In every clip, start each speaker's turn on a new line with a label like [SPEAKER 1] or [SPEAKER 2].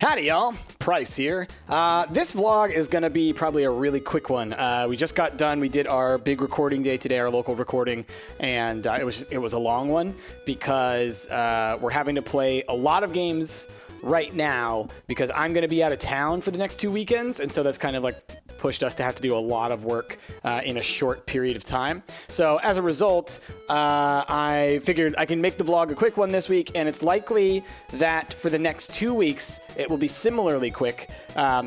[SPEAKER 1] Howdy, y'all. Price here. This vlog is going to be probably a really quick one. We just got done. We did our big recording day today, our local recording, and it was a long one because we're having to play a lot of games right now because I'm going to be out of town for the next 2 weekends, and so that's kind of like pushed us to have to do a lot of work in a short period of time. So as a result, I figured I can make the vlog a quick one this week, and it's likely that for the next 2 weeks it will be similarly quick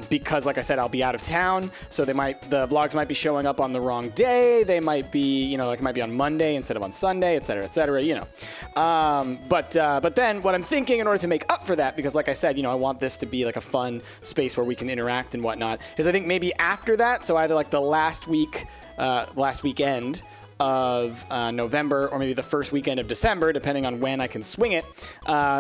[SPEAKER 1] because, like I said, I'll be out of town. So the vlogs might be showing up on the wrong day. They might be, like it might be on Monday instead of on Sunday, et cetera, But then what I'm thinking in order to make up for that, because like I said, I want this to be like a fun space where we can interact and whatnot, is I think maybe after that, so either like the last weekend of November or maybe the first weekend of December, depending on when I can swing it,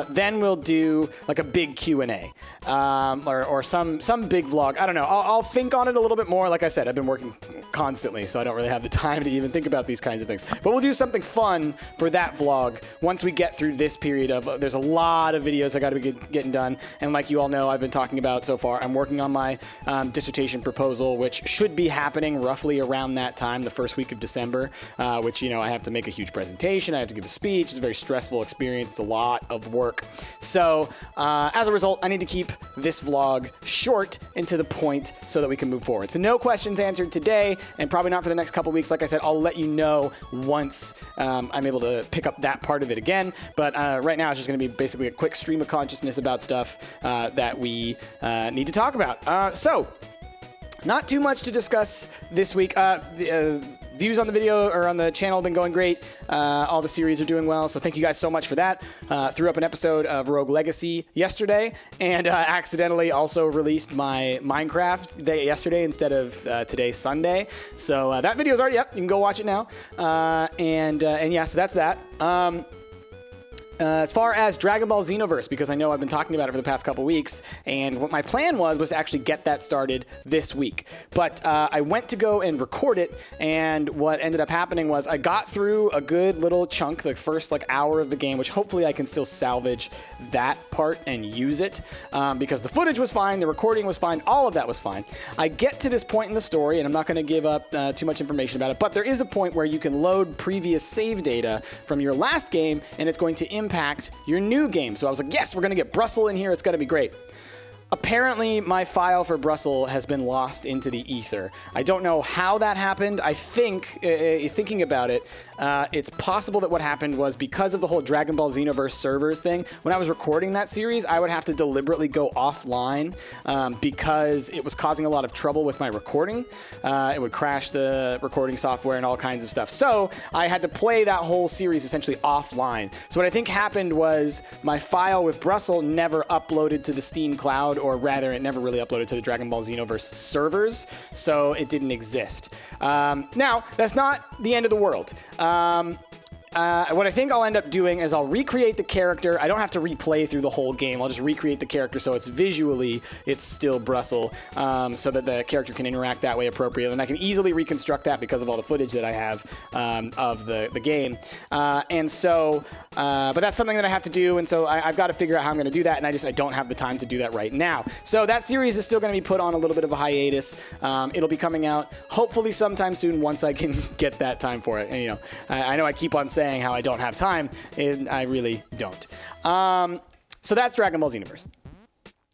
[SPEAKER 1] then we'll do like a big Q&A or some big vlog. I don't know. I'll think on it a little bit more. Like I said, I've been working constantly, so I don't really have the time to even think about these kinds of things. But we'll do something fun for that vlog once we get through this period of, there's a lot of videos I got to be getting done. And like you all know, I've been talking about so far, I'm working on my dissertation proposal, which should be happening roughly around that time, the first week of December. Which, I have to make a huge presentation. I have to give a speech. It's a very stressful experience. It's a lot of work. So as a result, I need to keep this vlog short and to the point so that we can move forward. So no questions answered today, and probably not for the next couple weeks. Like I said, I'll let you know once I'm able to pick up that part of it again. But right now, it's just going to be basically a quick stream of consciousness about stuff that we need to talk about. So not too much to discuss this week. Views on the video or on the channel have been going great. All the series are doing well, so thank you guys so much for that. Threw up an episode of Rogue Legacy yesterday, and accidentally also released my Minecraft yesterday instead of today, Sunday. So that video is already up. You can go watch it now. And yeah, so that's that. As far as Dragon Ball Xenoverse, because I know I've been talking about it for the past couple weeks, and what my plan was to actually get that started this week. But I went to go and record it, and what ended up happening was I got through a good little chunk, the first hour of the game, which hopefully I can still salvage that part and use it, because the footage was fine, the recording was fine, all of that was fine. I get to this point in the story, and I'm not going to give up too much information about it, but there is a point where you can load previous save data from your last game, and it's going to impact your new game. So I was like, yes, we're going to get Brussels in here. It's going to be great. Apparently, my file for Brussels has been lost into the ether. I don't know how that happened. I think, thinking about it, it's possible that what happened was because of the whole Dragon Ball Xenoverse servers thing, when I was recording that series, I would have to deliberately go offline because it was causing a lot of trouble with my recording. It would crash the recording software and all kinds of stuff. So I had to play that whole series essentially offline. So what I think happened was my file with Brussels never uploaded to the Steam cloud, or rather, it never really uploaded to the Dragon Ball Xenoverse servers, so it didn't exist. Now, that's not the end of the world. What I think I'll end up doing is I'll recreate the character. I don't have to replay through the whole game. I'll just recreate the character so it's still Brussels, so that the character can interact that way appropriately. And I can easily reconstruct that because of all the footage that I have of the game. But that's something that I have to do, and so I've got to figure out how I'm going to do that, and I don't have the time to do that right now. So that series is still going to be put on a little bit of a hiatus. It'll be coming out hopefully sometime soon once I can get that time for it. And, I know I keep on saying how I don't have time, and I really don't. So that's Dragon Ball Xenoverse.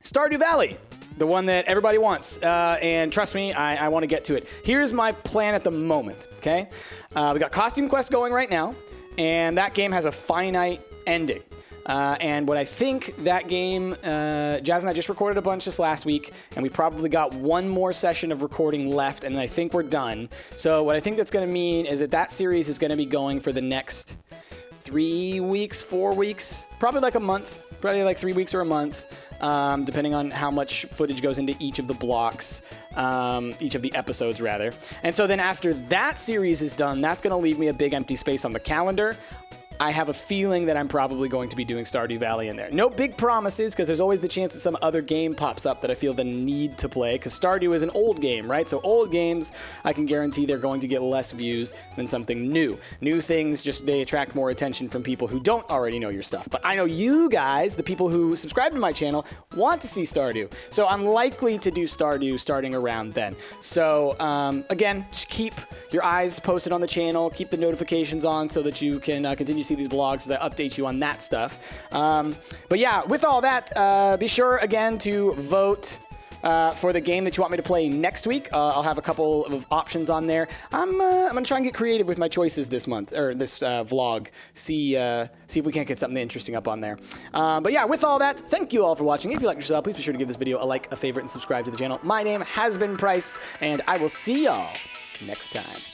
[SPEAKER 1] Stardew Valley, the one that everybody wants, and trust me, I want to get to it. Here's my plan at the moment, okay? We got Costume Quest going right now, and that game has a finite ending. And what I think that game, Jazz and I just recorded a bunch this last week, and we probably got one more session of recording left, and I think we're done. So what I think that's going to mean is that series is going to be going for the next 3 weeks, 4 weeks, probably like a month, probably like 3 weeks or a month, depending on how much footage goes into each of the blocks, each of the episodes, rather. And so then after that series is done, that's going to leave me a big empty space on the calendar. I have a feeling that I'm probably going to be doing Stardew Valley in there. No big promises, because there's always the chance that some other game pops up that I feel the need to play, because Stardew is an old game, right? So old games, I can guarantee they're going to get less views than something new. New things, just they attract more attention from people who don't already know your stuff. But I know you guys, the people who subscribe to my channel, want to see Stardew. So I'm likely to do Stardew starting around then. So again, just keep your eyes posted on the channel, keep the notifications on so that you can continue to see these vlogs as I update you on that stuff. But yeah, with all that, be sure again to vote for the game that you want me to play next week. I'll have a couple of options on there. I'm gonna try and get creative with my choices this month, or this vlog. See if we can't get something interesting up on there. But yeah, with all that, thank you all for watching. If you like your style, please be sure to give this video a like, a favorite, and subscribe to the channel. My name has been Price, and I will see y'all next time.